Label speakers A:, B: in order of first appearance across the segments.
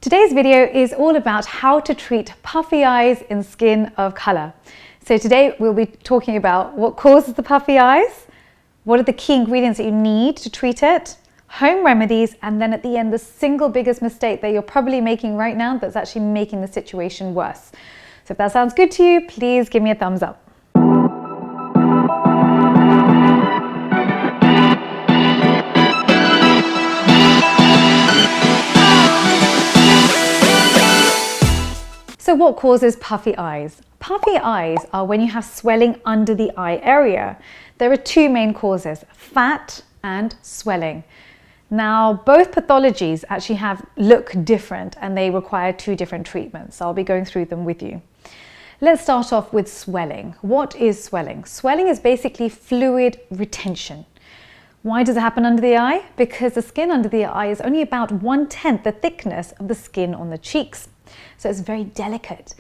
A: Today's video is all about how to treat puffy eyes in skin of color. So today we'll be talking about what causes the puffy eyes, what are the key ingredients that you need to treat it, home remedies, and then at the end, the single biggest mistake that you're probably making right now that's actually making the situation worse. So if that sounds good to you, please give me a thumbs up. So what causes puffy eyes? Puffy eyes are when you have swelling under the eye area. There are two main causes, fat and swelling. Now, both pathologies actually look different and they require two different treatments. So I'll be going through them with you. Let's start off with swelling. What is swelling? Swelling is basically fluid retention. Why does it happen under the eye? Because the skin under the eye is only about 1/10 the thickness of the skin on the cheeks. So it's very delicate.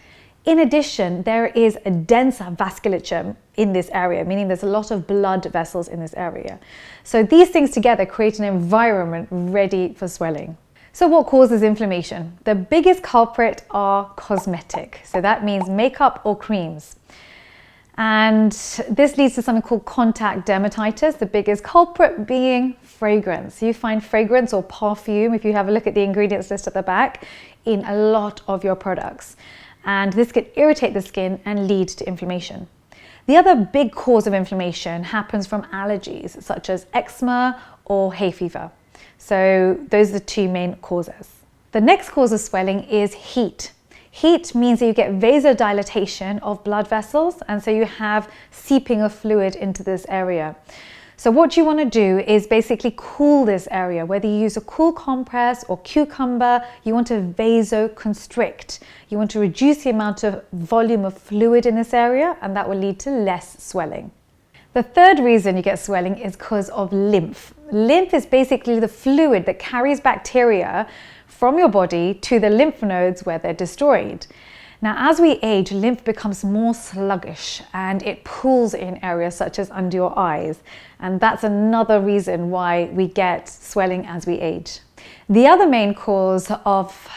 A: In addition, there is a denser vasculature in this area, meaning there's a lot of blood vessels in this area. So these things together create an environment ready for swelling. So what causes inflammation? The biggest culprit are cosmetic. So that means makeup or creams. And this leads to something called contact dermatitis, the biggest culprit being fragrance. You find fragrance or perfume, if you have a look at the ingredients list at the back, in a lot of your products. And this can irritate the skin and lead to inflammation. The other big cause of inflammation happens from allergies, such as eczema or hay fever. So those are the two main causes. The next cause of swelling is heat. Heat means that you get vasodilatation of blood vessels, and so you have seeping of fluid into this area. So what you want to do is basically cool this area, whether you use a cool compress or cucumber. You want to vasoconstrict. You want to reduce the amount of volume of fluid in this area, and that will lead to less swelling. The third reason you get swelling is because of lymph. Lymph is basically the fluid that carries bacteria from your body to the lymph nodes where they're destroyed. Now, as we age, lymph becomes more sluggish and it pools in areas such as under your eyes. And that's another reason why we get swelling as we age. The other main cause of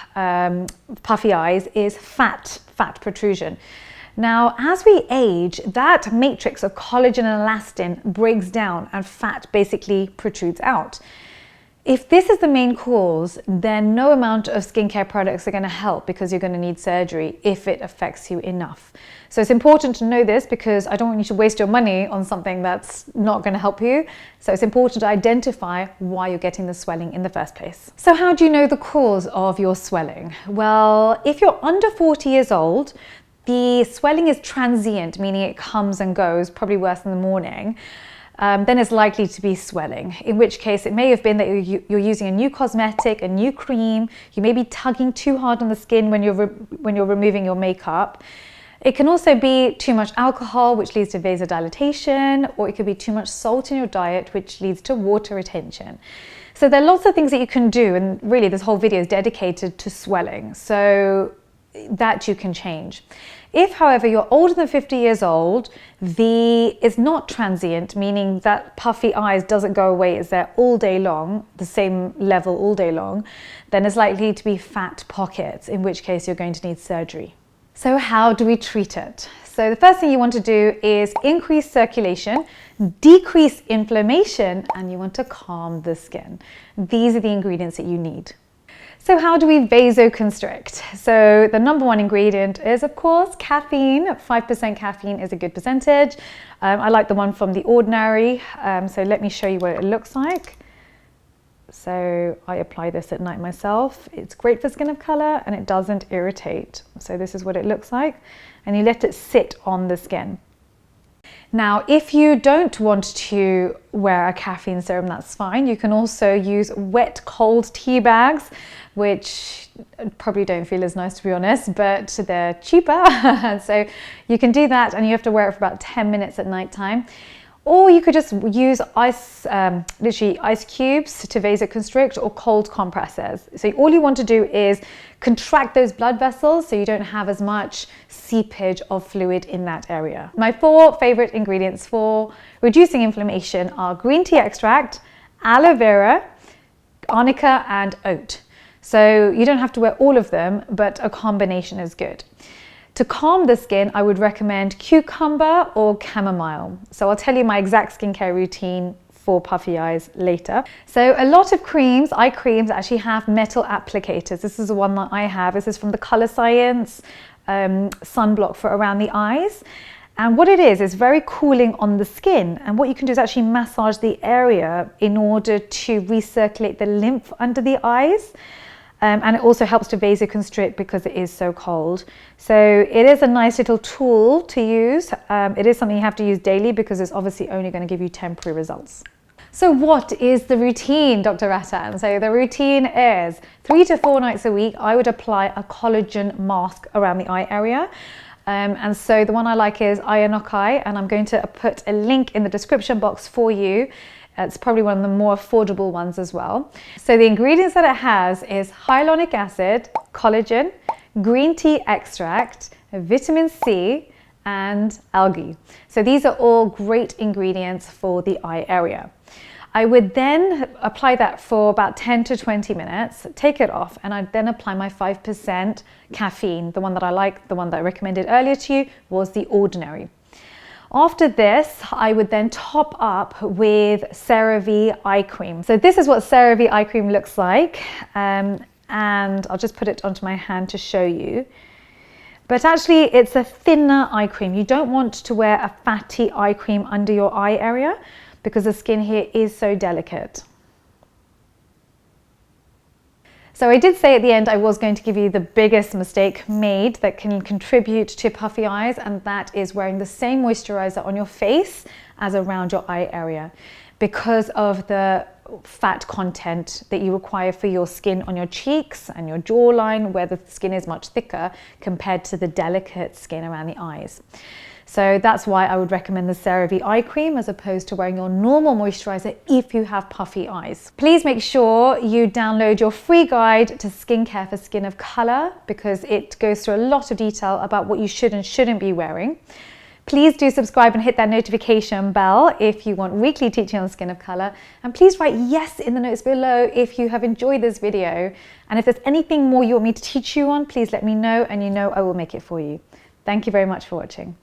A: puffy eyes is fat protrusion. Now, as we age, that matrix of collagen and elastin breaks down and fat basically protrudes out. If this is the main cause, then no amount of skincare products are going to help because you're going to need surgery if it affects you enough. So it's important to know this because I don't want you to waste your money on something that's not going to help you. So it's important to identify why you're getting the swelling in the first place. So how do you know the cause of your swelling? Well, if you're under 40 years old, the swelling is transient, meaning it comes and goes, probably worse in the morning. Then it's likely to be swelling, in which case it may have been that you're using a new cosmetic, a new cream. You may be tugging too hard on the skin when you're removing your makeup. It can also be too much alcohol, which leads to vasodilatation, or it could be too much salt in your diet, which leads to water retention. So there are lots of things that you can do, and really this whole video is dedicated to swelling, so that you can change. If, however, you're older than 50 years old, it's not transient, meaning that puffy eyes doesn't go away, it's there all day long, the same level all day long, then it's likely to be fat pockets, in which case you're going to need surgery. So how do we treat it? So the first thing you want to do is increase circulation, decrease inflammation, and you want to calm the skin. These are the ingredients that you need. So how do we vasoconstrict? So the number one ingredient is, of course, caffeine. 5% caffeine is a good percentage. I like the one from The Ordinary. So let me show you what it looks like. So I apply this at night myself. It's great for skin of color and it doesn't irritate. So this is what it looks like. And you let it sit on the skin. Now, if you don't want to wear a caffeine serum, that's fine. You can also use wet cold tea bags, which probably don't feel as nice, to be honest, but they're cheaper. So you can do that and you have to wear it for about 10 minutes at night time. Or you could just use literally ice cubes to vasoconstrict, or cold compresses. So all you want to do is contract those blood vessels so you don't have as much seepage of fluid in that area. My 4 favorite ingredients for reducing inflammation are green tea extract, aloe vera, arnica, and oat. So you don't have to wear all of them, but a combination is good. To calm the skin, I would recommend cucumber or chamomile. So I'll tell you my exact skincare routine for puffy eyes later. So a lot of creams, eye creams, actually have metal applicators. This is the one that I have. This is from the Color Science sunblock for around the eyes. And what it is very cooling on the skin. And what you can do is actually massage the area in order to recirculate the lymph under the eyes. And it also helps to vasoconstrict because it is so cold. So it is a nice little tool to use. It is something you have to use daily because it's obviously only going to give you temporary results. So what is the routine, Dr. Rattan? So the routine is 3 to 4 nights a week, I would apply a collagen mask around the eye area. And so the one I like is Eye, and I'm going to put a link in the description box for you. It's probably one of the more affordable ones as well. So the ingredients that it has is hyaluronic acid, collagen, green tea extract, vitamin C, and algae. So these are all great ingredients for the eye area. I would then apply that for about 10 to 20 minutes, take it off, and I'd then apply my 5% caffeine. The one that I like, the one that I recommended earlier to you, was the Ordinary. After this, I would then top up with CeraVe eye cream. So this is what CeraVe eye cream looks like. And I'll just put it onto my hand to show you. But actually it's a thinner eye cream. You don't want to wear a fatty eye cream under your eye area because the skin here is so delicate. So I did say at the end I was going to give you the biggest mistake made that can contribute to puffy eyes, and that is wearing the same moisturiser on your face as around your eye area because of the fat content that you require for your skin on your cheeks and your jawline, where the skin is much thicker compared to the delicate skin around the eyes. So that's why I would recommend the CeraVe eye cream as opposed to wearing your normal moisturizer if you have puffy eyes. Please make sure you download your free guide to skincare for skin of color because it goes through a lot of detail about what you should and shouldn't be wearing. Please do subscribe and hit that notification bell if you want weekly teaching on skin of color. And please write yes in the notes below if you have enjoyed this video. And if there's anything more you want me to teach you on, please let me know, and you know I will make it for you. Thank you very much for watching.